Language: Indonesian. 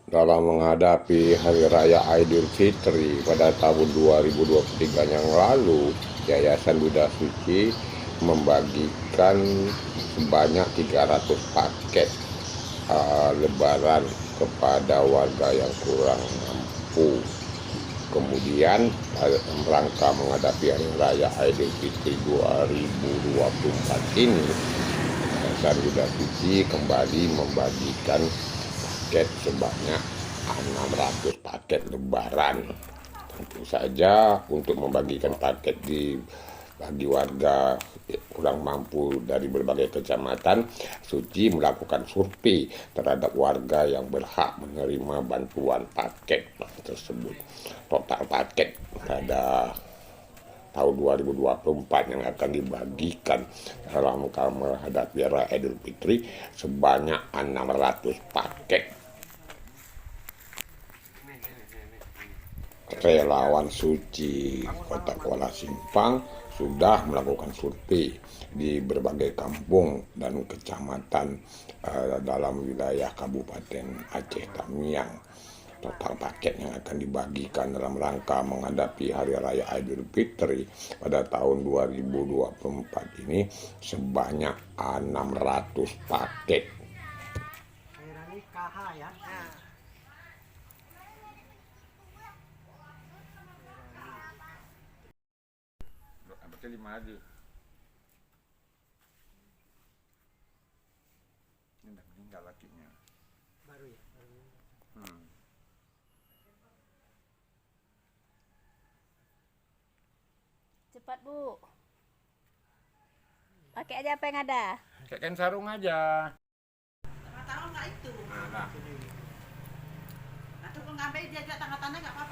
Dalam menghadapi Hari Raya Idul Fitri pada tahun 2023 yang lalu, Yayasan Buddha Suci membagikan sebanyak 300 paket lebaran kepada warga yang kurang mampu. Kemudian rangka menghadapi Hari Raya Idul Fitri 2024 ini, Yayasan Buddha Suci kembali membagikan paket sebanyak 600 paket lebaran. Tentu saja untuk membagikan paket bagi warga kurang mampu dari berbagai kecamatan, Suci melakukan survei terhadap warga yang berhak menerima bantuan paket tersebut. Total paket pada tahun 2024 yang akan dibagikan dalam menghadapi Raya Idul Fitri sebanyak 600 paket. Relawan Suci Kota Kuala Simpang sudah melakukan survei di berbagai kampung dan kecamatan dalam wilayah Kabupaten Aceh Tamiang. Total paket yang akan dibagikan dalam rangka menghadapi Hari Raya Idul Fitri pada tahun 2024 ini sebanyak 600 paket. Ini udah meninggal lakinya. Baru ya? Cepat, Bu. Pakai aja apa yang ada. Pakai kain sarung aja. Tahu nggak itu? Nah. Atau kalau ngambil dia juga tanda-tanda nggak apa-apa.